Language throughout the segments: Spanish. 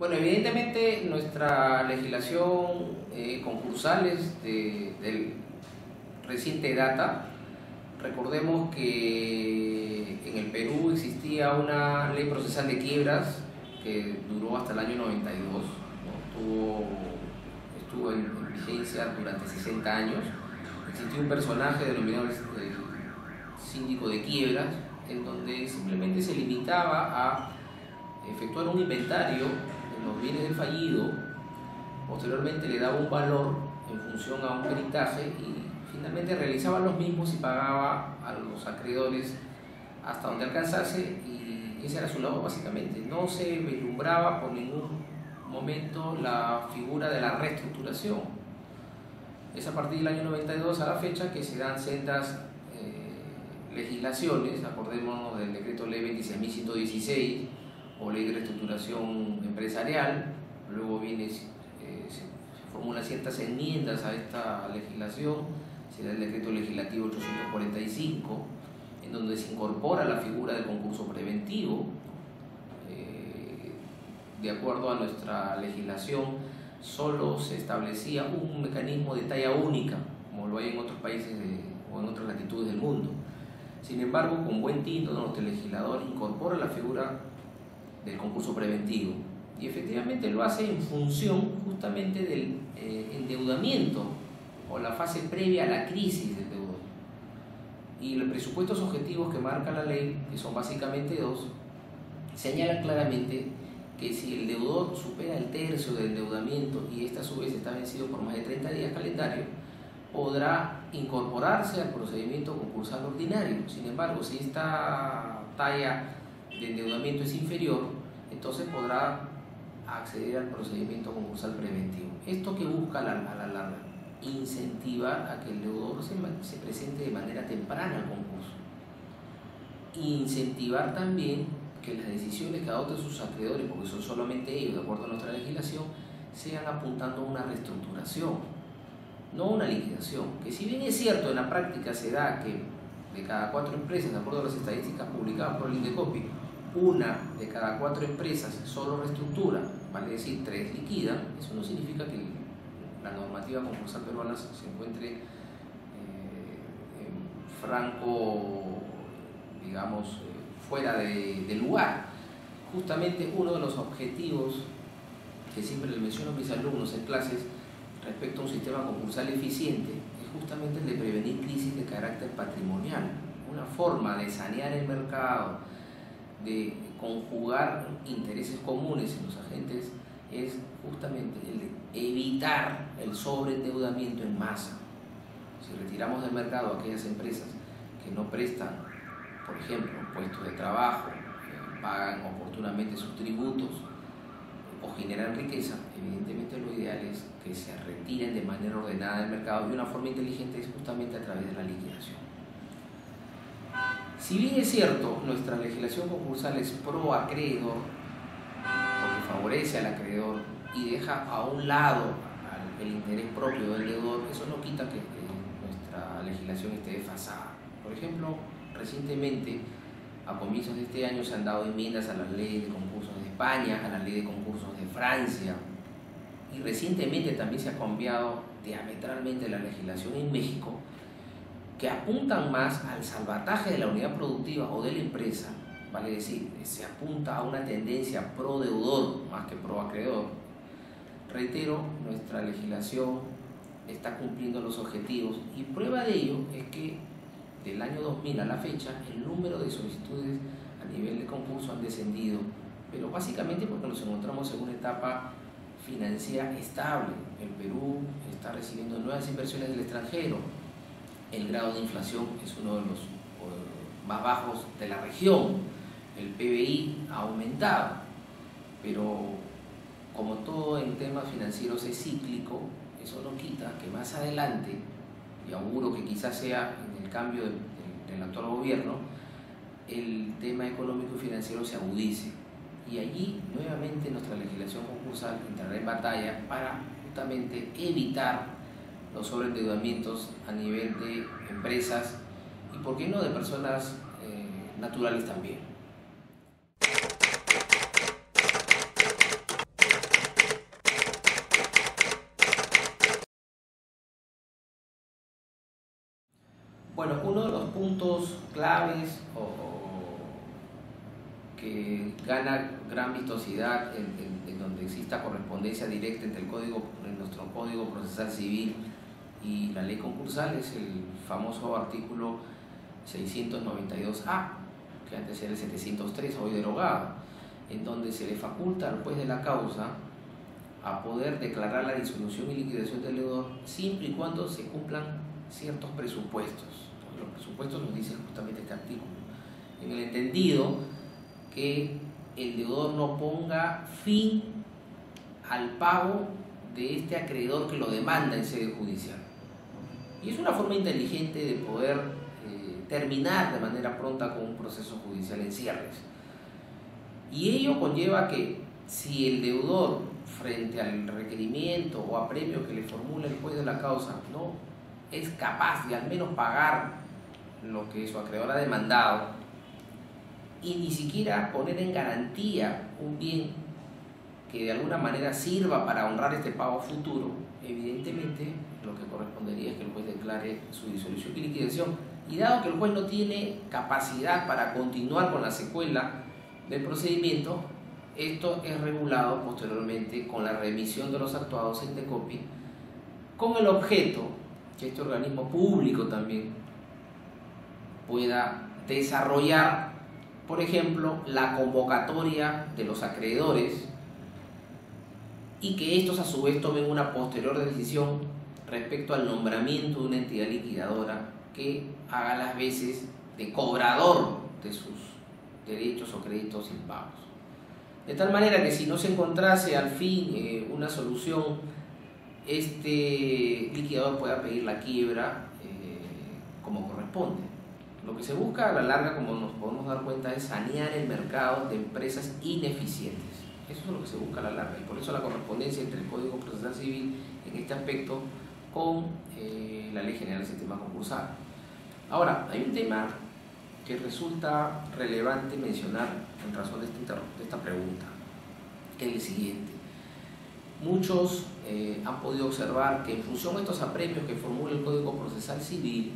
Bueno, evidentemente nuestra legislación concursal es del reciente data. Recordemos que en el Perú existía una ley procesal de quiebras que duró hasta el año 92, ¿no? Estuvo en vigencia durante 60 años. Existía un personaje denominado el síndico de quiebras, en donde simplemente se limitaba a efectuar un inventario de los bienes del fallido. Posteriormente le daba un valor en función a un peritaje y finalmente realizaba los mismos y pagaba a los acreedores hasta donde alcanzase, y esa era su labor básicamente. No se vislumbraba por ningún momento la figura de la reestructuración. Es a partir del año 92 a la fecha que se dan sendas legislaciones. Acordémonos del decreto ley 26.116 o ley de reestructuración empresarial. Luego se formulan ciertas enmiendas a esta legislación. Se da el decreto legislativo 845, en donde se incorpora la figura del concurso preventivo. De acuerdo a nuestra legislación, solo se establecía un mecanismo de talla única, como lo hay en otros países o en otras latitudes del mundo. Sin embargo, con buen tino, nuestro legislador incorpora la figura del concurso preventivo, y efectivamente lo hace en función justamente del endeudamiento o la fase previa a la crisis del deudor. Y los presupuestos objetivos que marca la ley, que son básicamente dos, señalan claramente que si el deudor supera el tercio del endeudamiento y este a su vez está vencido por más de 30 días calendario, podrá incorporarse al procedimiento concursal ordinario. Sin embargo, si esta talla de endeudamiento es inferior, entonces podrá acceder al procedimiento concursal preventivo. ¿Esto que busca a la larga? Incentivar a que el deudor se presente de manera temprana al concurso. Incentivar también que las decisiones que adopten sus acreedores, porque son solamente ellos, de acuerdo a nuestra legislación, sean apuntando a una reestructuración, no una liquidación. Que si bien es cierto, en la práctica se da que de cada 4 empresas, de acuerdo a las estadísticas publicadas por el INDECOPI, una de cada 4 empresas solo reestructura, vale decir 3 liquidan. Eso no significa que la normativa concursal peruana se encuentre en franco, digamos, fuera de lugar. Justamente uno de los objetivos que siempre les menciono a mis alumnos en clases respecto a un sistema concursal eficiente es justamente el de prevenir crisis de carácter patrimonial. Una forma de sanear el mercado, de conjugar intereses comunes en los agentes, es justamente el de evitar el sobreendeudamiento en masa. Si retiramos del mercado aquellas empresas que no prestan, por ejemplo, puestos de trabajo, pagan oportunamente sus tributos o generan riqueza, evidentemente lo ideal es que se retiren de manera ordenada del mercado, y una forma inteligente es justamente a través de la liquidación. Si bien es cierto, nuestra legislación concursal es pro acreedor, porque favorece al acreedor y deja a un lado el interés propio del deudor, eso no quita que nuestra legislación esté desfasada. Por ejemplo, recientemente, a comienzos de este año, se han dado enmiendas a las leyes de concursos de España, a la ley de concursos de Francia, y recientemente también se ha cambiado diametralmente la legislación en México, que apuntan más al salvataje de la unidad productiva o de la empresa, vale decir, se apunta a una tendencia pro deudor más que pro acreedor. Reitero, nuestra legislación está cumpliendo los objetivos, y prueba de ello es que del año 2000 a la fecha el número de solicitudes a nivel de concurso han descendido, pero básicamente porque nos encontramos en una etapa financiera estable. El Perú está recibiendo nuevas inversiones del extranjero, el grado de inflación es uno de los más bajos de la región, el PBI ha aumentado, pero como todo en temas financieros es cíclico, eso no quita que más adelante, y auguro que quizás sea en el cambio del actual gobierno, el tema económico y financiero se agudice, y allí nuevamente nuestra legislación concursal entrará en batalla para justamente evitar los sobreendeudamientos a nivel de empresas y, por qué no, de personas naturales también. Bueno, uno de los puntos claves que gana gran vistosidad en donde exista correspondencia directa entre nuestro Código Procesal Civil y la ley concursal es el famoso artículo 692A, que antes era el 703, hoy derogado, en donde se le faculta al juez de la causa a poder declarar la disolución y liquidación del deudor siempre y cuando se cumplan ciertos presupuestos. Los presupuestos nos dice justamente este artículo, en el entendido que el deudor no ponga fin al pago de este acreedor que lo demanda en sede judicial. Y es una forma inteligente de poder terminar de manera pronta con un proceso judicial en cierres. Y ello conlleva que si el deudor, frente al requerimiento o apremio que le formula el juez de la causa, no es capaz de al menos pagar lo que su acreedor ha demandado y ni siquiera poner en garantía un bien que de alguna manera sirva para honrar este pago futuro, evidentemente lo que correspondería es que el juez declare su disolución y liquidación. Y dado que el juez no tiene capacidad para continuar con la secuela del procedimiento, esto es regulado posteriormente con la remisión de los actuados a Indecopi, con el objeto que este organismo público también pueda desarrollar, por ejemplo, la convocatoria de los acreedores y que estos a su vez tomen una posterior decisión respecto al nombramiento de una entidad liquidadora que haga las veces de cobrador de sus derechos o créditos impagos. De tal manera que si no se encontrase al fin una solución, este liquidador pueda pedir la quiebra como corresponde. Lo que se busca a la larga, como nos podemos dar cuenta, es sanear el mercado de empresas ineficientes. Eso es lo que se busca a la larga y por eso la correspondencia entre el Código Procesal Civil en este aspecto con la Ley General del Sistema Concursal. Ahora, hay un tema que resulta relevante mencionar en razón de esta pregunta, que es el siguiente. Muchos han podido observar que en función de estos apremios que formula el Código Procesal Civil,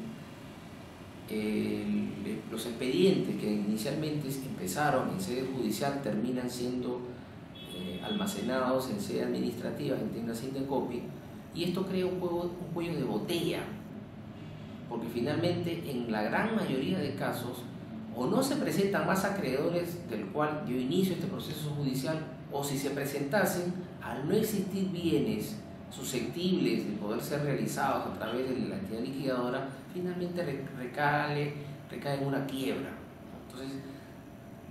los expedientes que inicialmente empezaron en sede judicial terminan siendo almacenados en sede administrativa, entiéndase Indecopi, y esto crea un cuello de botella, porque finalmente en la gran mayoría de casos o no se presentan más acreedores del cual dio inicio este proceso judicial, o si se presentasen, al no existir bienes susceptibles de poder ser realizados a través de la entidad liquidadora, finalmente recae en una quiebra. Entonces,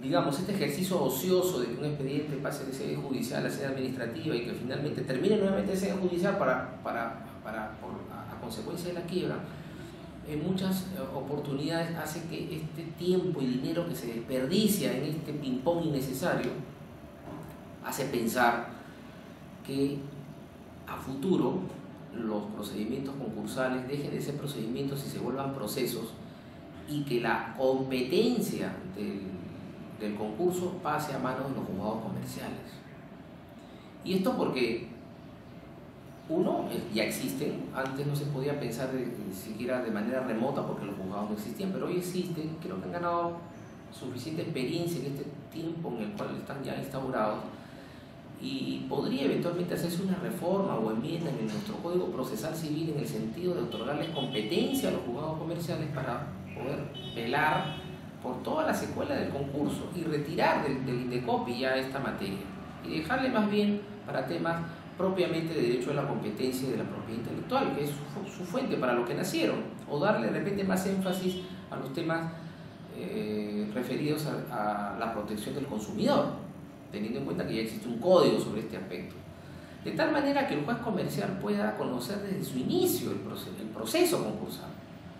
digamos, este ejercicio ocioso de que un expediente pase de sede judicial a sede administrativa y que finalmente termine nuevamente en sede judicial a consecuencia de la quiebra, en muchas oportunidades hace que este tiempo y dinero que se desperdicia en este ping-pong innecesario hace pensar que a futuro los procedimientos concursales dejen de ser procedimientos y se vuelvan procesos y que la competencia del concurso pase a manos de los juzgados comerciales. Y esto porque uno, ya existen, antes no se podía pensar siquiera de manera remota porque los juzgados no existían, pero hoy existen, creo que han ganado suficiente experiencia en este tiempo en el cual están ya instaurados y podría eventualmente hacerse una reforma o enmienda en nuestro Código Procesal Civil en el sentido de otorgarles competencia a los juzgados comerciales para poder velar por toda la secuela del concurso y retirar del Indecopi ya esta materia y dejarle más bien para temas propiamente de derecho a la competencia y de la propiedad intelectual, que es su fuente para lo que nacieron, o darle de repente más énfasis a los temas referidos a la protección del consumidor, teniendo en cuenta que ya existe un código sobre este aspecto. De tal manera que el juez comercial pueda conocer desde su inicio el proceso concursal.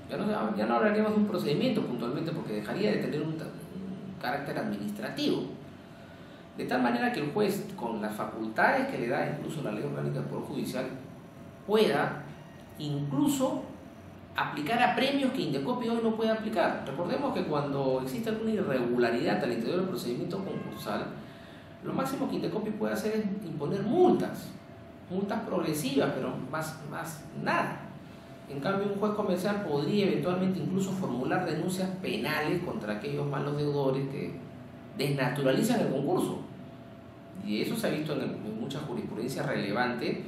Ya no hablaríamos de un procedimiento puntualmente porque dejaría de tener un carácter administrativo. De tal manera que el juez, con las facultades que le da incluso la Ley Orgánica del Poder Judicial, pueda incluso aplicar apremios que Indecopi hoy no puede aplicar. Recordemos que cuando existe alguna irregularidad al interior del procedimiento concursal, lo máximo que Indecopi puede hacer es imponer multas progresivas, pero más nada. En cambio, un juez comercial podría eventualmente incluso formular denuncias penales contra aquellos malos deudores que desnaturalizan el concurso. Y eso se ha visto en mucha jurisprudencia relevante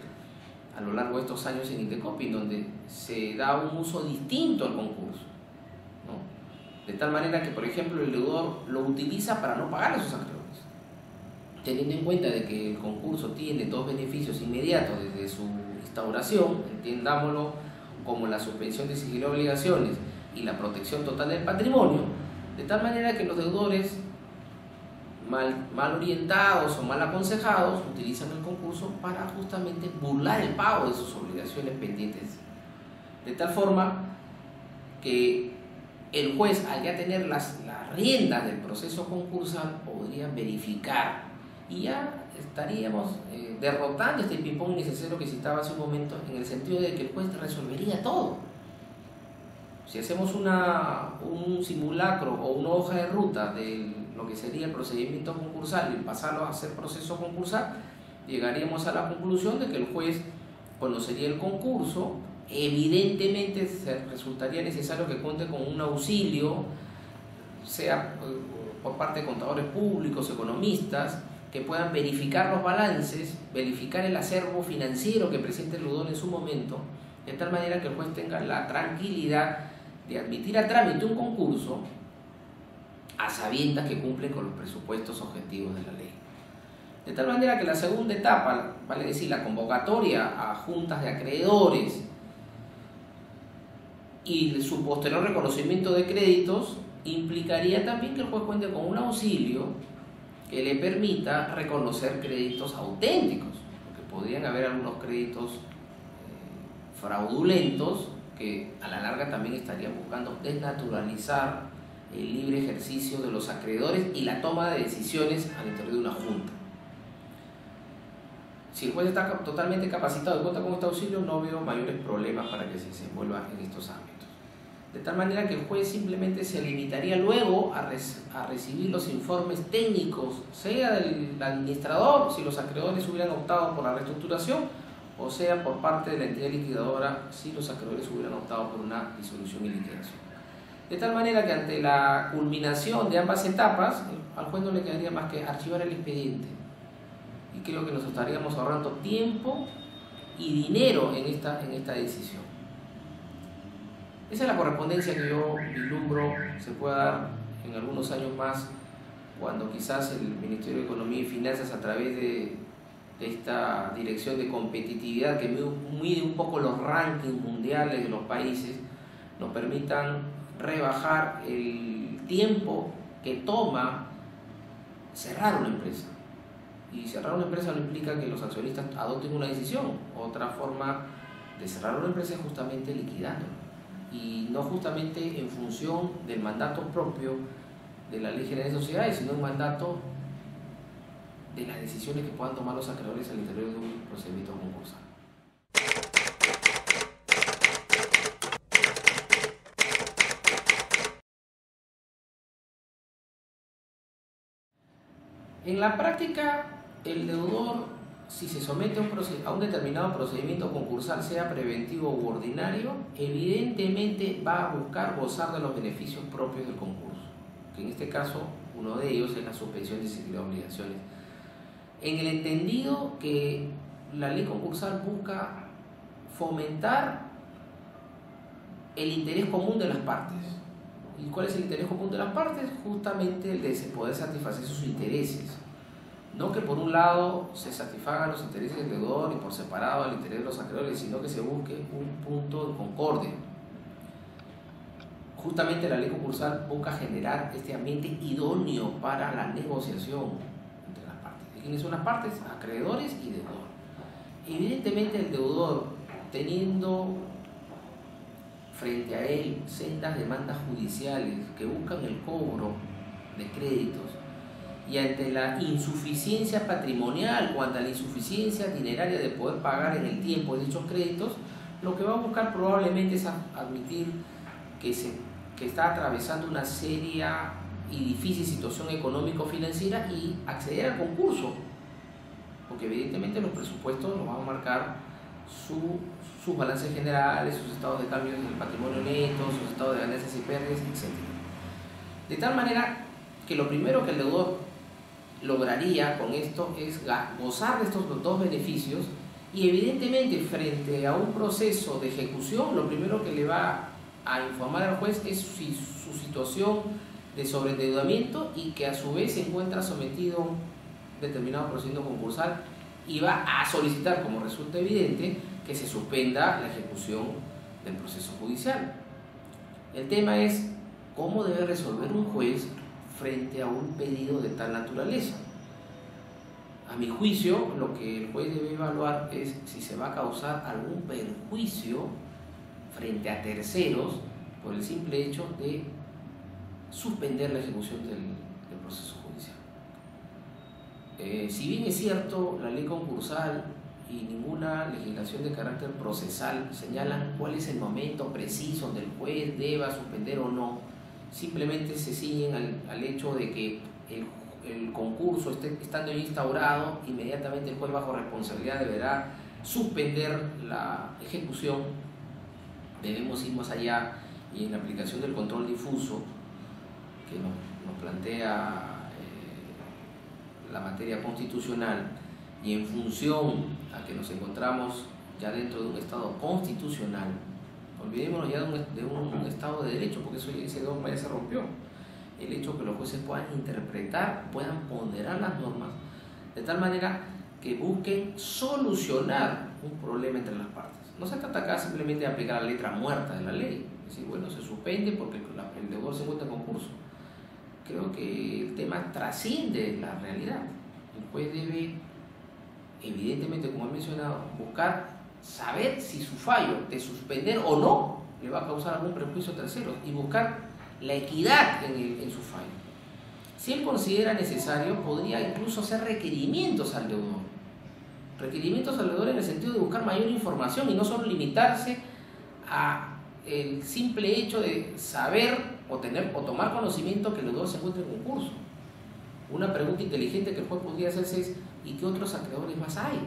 a lo largo de estos años en Indecopi, donde se da un uso distinto al concurso, ¿no? De tal manera que, por ejemplo, el deudor lo utiliza para no pagar a sus acreedores, teniendo en cuenta de que el concurso tiene dos beneficios inmediatos desde su instauración, entendámoslo como la suspensión de sigilo de obligaciones y la protección total del patrimonio, de tal manera que los deudores mal orientados o mal aconsejados utilizan el concurso para justamente burlar el pago de sus obligaciones pendientes, de tal forma que el juez, al ya tener las riendas del proceso concursal, podría verificar y ya estaríamos derrotando este ping-pong innecesario que citaba hace un momento, en el sentido de que el juez resolvería todo. Si hacemos un simulacro o una hoja de ruta de lo que sería el procedimiento concursal y pasarlo a ser proceso concursal, llegaríamos a la conclusión de que el juez conocería el concurso. Evidentemente resultaría necesario que cuente con un auxilio, sea por parte de contadores públicos, economistas, que puedan verificar los balances, verificar el acervo financiero que presente el deudor en su momento, de tal manera que el juez tenga la tranquilidad de admitir a trámite un concurso a sabiendas que cumplen con los presupuestos objetivos de la ley. De tal manera que la segunda etapa, vale decir, la convocatoria a juntas de acreedores y su posterior reconocimiento de créditos, implicaría también que el juez cuente con un auxilio que le permita reconocer créditos auténticos, porque podrían haber algunos créditos fraudulentos que a la larga también estarían buscando desnaturalizar el libre ejercicio de los acreedores y la toma de decisiones al interior de una junta. Si el juez está totalmente capacitado y cuenta con este auxilio, no veo mayores problemas para que se desenvuelva en estos ámbitos. De tal manera que el juez simplemente se limitaría luego a recibir los informes técnicos, sea del administrador, si los acreedores hubieran optado por la reestructuración, o sea por parte de la entidad liquidadora, si los acreedores hubieran optado por una disolución y liquidación. De tal manera que ante la culminación de ambas etapas, al juez no le quedaría más que archivar el expediente. Y creo que nos estaríamos ahorrando tiempo y dinero en esta decisión. Esa es la correspondencia que yo vislumbro se pueda dar en algunos años más, cuando quizás el Ministerio de Economía y Finanzas, a través de esta dirección de competitividad que mide un poco los rankings mundiales de los países, nos permitan rebajar el tiempo que toma cerrar una empresa. Y cerrar una empresa no implica que los accionistas adopten una decisión. Otra forma de cerrar una empresa es justamente liquidándola, y no justamente en función del mandato propio de la Ley General de Sociedades, sino un mandato de las decisiones que puedan tomar los acreedores al interior de un procedimiento concursal. En la práctica, el deudor, si se somete a un determinado procedimiento concursal, sea preventivo u ordinario, evidentemente va a buscar gozar de los beneficios propios del concurso, que en este caso uno de ellos es la suspensión de sigilo de obligaciones, en el entendido que la ley concursal busca fomentar el interés común de las partes. ¿Y cuál es el interés común de las partes? Justamente el de poder satisfacer sus intereses. No que por un lado se satisfagan los intereses del deudor y por separado el interés de los acreedores, sino que se busque un punto de concordia. Justamente la ley concursal busca generar este ambiente idóneo para la negociación entre las partes. ¿De quiénes son las partes? Acreedores y deudor. Evidentemente el deudor, teniendo frente a él sendas demandas judiciales que buscan el cobro de créditos, y ante la insuficiencia patrimonial o ante la insuficiencia dineraria de poder pagar en el tiempo dichos créditos, lo que va a buscar probablemente es admitir que está atravesando una seria y difícil situación económico-financiera y acceder al concurso, porque evidentemente los presupuestos nos van a marcar su sus balances generales, sus estados de cambio del patrimonio neto, sus estados de ganancias y pérdidas, etc. De tal manera que lo primero que el deudor lograría con esto es gozar de estos dos beneficios, y evidentemente frente a un proceso de ejecución lo primero que le va a informar al juez es su situación de sobreendeudamiento y que a su vez se encuentra sometido a un determinado procedimiento concursal, y va a solicitar, como resulta evidente, que se suspenda la ejecución del proceso judicial. El tema es cómo debe resolver un juez frente a un pedido de tal naturaleza. A mi juicio, lo que el juez debe evaluar es si se va a causar algún perjuicio frente a terceros por el simple hecho de suspender la ejecución del proceso judicial. Si bien es cierto, la ley concursal y ninguna legislación de carácter procesal señalan cuál es el momento preciso donde el juez deba suspender o no, simplemente se ciñen al hecho de que el concurso estando instaurado, inmediatamente el juez bajo responsabilidad deberá suspender la ejecución. Debemos ir más allá, y en la aplicación del control difuso que nos plantea la materia constitucional, y en función a que nos encontramos ya dentro de un Estado constitucional, olvidémonos ya de un Estado de Derecho, porque ese dogma ya se rompió. El hecho que los jueces puedan interpretar, puedan ponderar las normas de tal manera que busquen solucionar un problema entre las partes. No se trata acá simplemente de aplicar la letra muerta de la ley, es decir, bueno, se suspende porque el deudor se encuentra en concurso. Creo que el tema trasciende la realidad. El juez debe, evidentemente, como he mencionado, buscar saber si su fallo de suspender o no le va a causar algún perjuicio a terceros, y buscar la equidad en su fallo. Si él considera necesario, podría incluso hacer requerimientos al deudor. Requerimientos al deudor en el sentido de buscar mayor información y no solo limitarse a el simple hecho de saber o tomar conocimiento que el deudor se encuentra en concurso. Una pregunta inteligente que el juez podría hacerse es: ¿y qué otros acreedores más hay?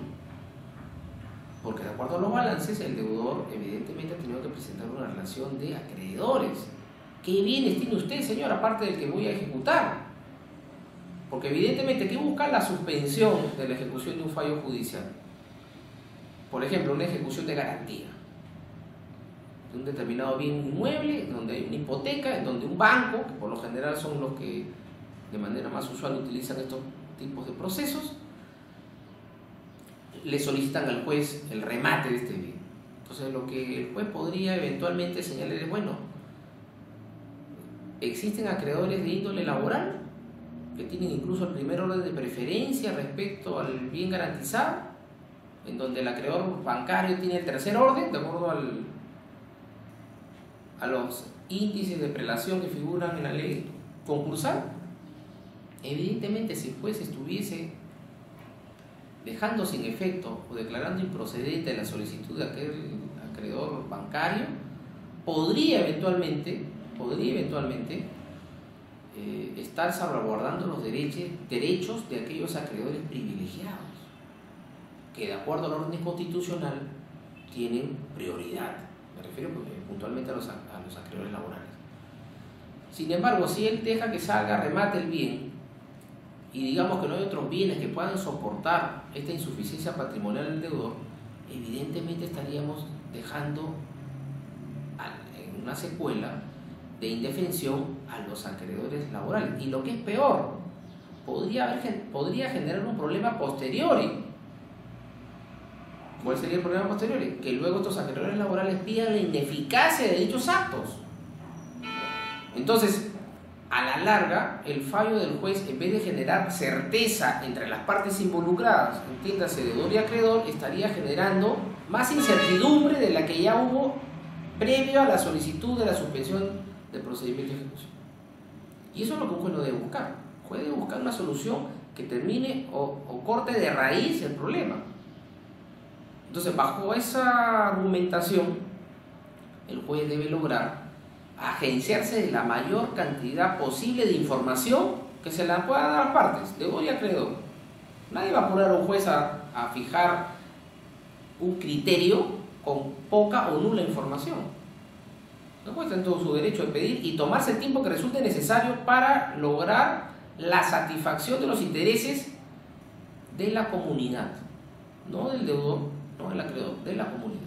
Porque de acuerdo a los balances, el deudor evidentemente ha tenido que presentar una relación de acreedores. ¿Qué bienes tiene usted, señor, aparte del que voy a ejecutar? Porque evidentemente, ¿qué busca la suspensión de la ejecución de un fallo judicial? Por ejemplo, una ejecución de garantía de un determinado bien inmueble, donde hay una hipoteca, en donde un banco, que por lo general son los que de manera más usual utilizan estos tipos de procesos, le solicitan al juez el remate de este bien. Entonces, lo que el juez podría eventualmente señalar es: bueno, existen acreedores de índole laboral que tienen incluso el primer orden de preferencia respecto al bien garantizado, en donde el acreedor bancario tiene el tercer orden, de acuerdo a los índices de prelación que figuran en la ley concursal. Evidentemente, si el juez estuviese dejando sin efecto o declarando improcedente la solicitud de aquel acreedor bancario, podría eventualmente estar salvaguardando los derechos de aquellos acreedores privilegiados, que de acuerdo al orden constitucional tienen prioridad. Me refiero puntualmente a los acreedores laborales. Sin embargo, si él deja que salga, remate el bien, y digamos que no hay otros bienes que puedan soportar esta insuficiencia patrimonial del deudor, evidentemente estaríamos dejando en una secuela de indefensión a los acreedores laborales. Y lo que es peor, podría generar un problema posteriori. ¿Cuál sería el problema posteriori? Que luego estos acreedores laborales pidan la ineficacia de dichos actos. Entonces, a la larga, el fallo del juez, en vez de generar certeza entre las partes involucradas, entiéndase deudor y acreedor, estaría generando más incertidumbre de la que ya hubo previo a la solicitud de la suspensión del procedimiento de ejecución. Y eso es lo que un juez no debe buscar. El juez debe buscar una solución que termine o corte de raíz el problema. Entonces, bajo esa argumentación, el juez debe lograr agenciarse de la mayor cantidad posible de información que se la pueda dar a las partes, deudor y acreedor. Nadie va a poner a un juez a fijar un criterio con poca o nula información. El juez está en todo su derecho de pedir y tomarse el tiempo que resulte necesario para lograr la satisfacción de los intereses de la comunidad, no del deudor, no del acreedor, de la comunidad.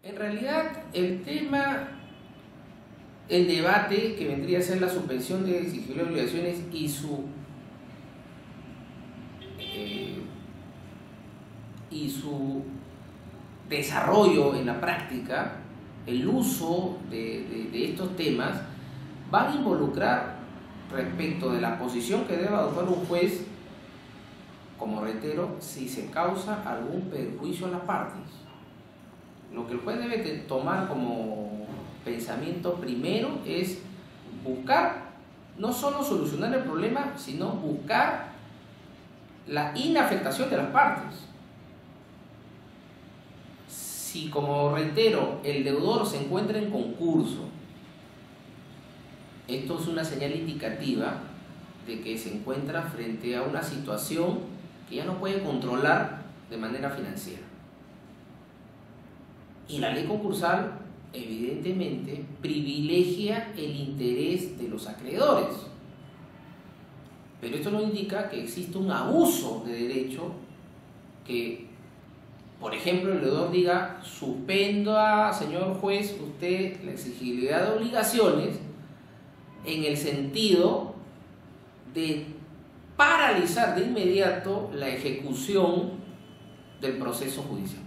En realidad, el debate que vendría a ser la suspensión de sigilo de obligaciones y su desarrollo en la práctica, el uso de estos temas, van a involucrar respecto de la posición que debe adoptar un juez, como reitero, si se causa algún perjuicio a las partes. Lo que el juez debe tomar como pensamiento primero es buscar no solo solucionar el problema, sino buscar la inafectación de las partes. Si, como reitero, el deudor se encuentra en concurso, esto es una señal indicativa de que se encuentra frente a una situación que ya no puede controlar de manera financiera. Y la ley concursal, evidentemente, privilegia el interés de los acreedores. Pero esto no indica que existe un abuso de derecho que, por ejemplo, el deudor diga: suspenda, señor juez, usted la exigibilidad de obligaciones, en el sentido de paralizar de inmediato la ejecución del proceso judicial.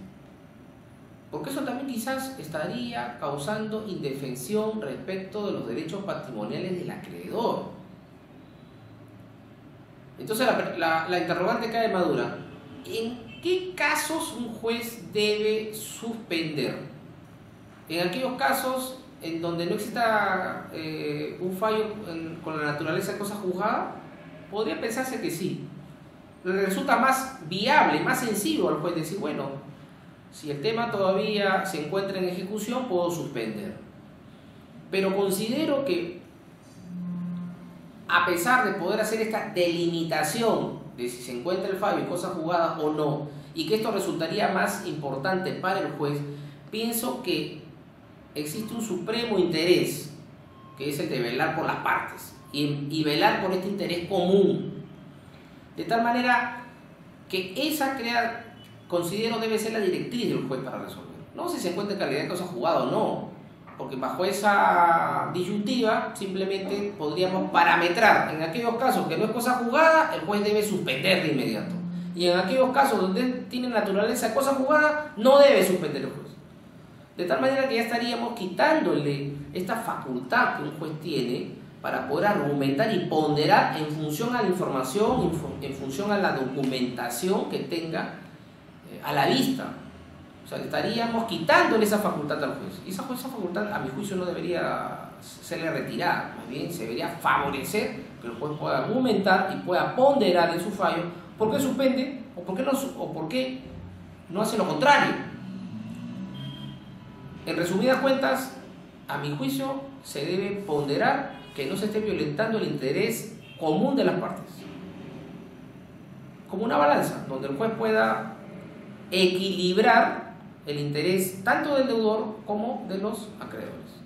Porque eso también quizás estaría causando indefensión respecto de los derechos patrimoniales del acreedor. Entonces la interrogante cae madura: ¿en qué casos un juez debe suspender? En aquellos casos en donde no exista un fallo con la naturaleza de cosa juzgada, podría pensarse que sí. Le resulta más viable, más sencillo al juez decir: bueno, si el tema todavía se encuentra en ejecución, puedo suspender. Pero considero que, a pesar de poder hacer esta delimitación de si se encuentra el fallo en cosa juzgada o no, y que esto resultaría más importante para el juez, pienso que existe un supremo interés, que es el de velar por las partes y velar por este interés común, de tal manera que esa considero debe ser la directriz del juez para resolver. No si se encuentra en calidad de cosa juzgada o no, porque bajo esa disyuntiva simplemente podríamos parametrar: en aquellos casos que no es cosa juzgada, el juez debe suspender de inmediato, y en aquellos casos donde tiene naturaleza de cosa juzgada, no debe suspender el juez. De tal manera que ya estaríamos quitándole esta facultad que un juez tiene para poder argumentar y ponderar en función a la información, en función a la documentación que tenga a la vista. O sea, estaríamos quitándole esa facultad al juez. Y esa facultad, a mi juicio, no debería serle retirada. Más bien, se debería favorecer que el juez pueda argumentar y pueda ponderar en su fallo por qué suspende o por qué no hace lo contrario. En resumidas cuentas, a mi juicio, se debe ponderar que no se esté violentando el interés común de las partes, como una balanza, donde el juez pueda equilibrar el interés tanto del deudor como de los acreedores.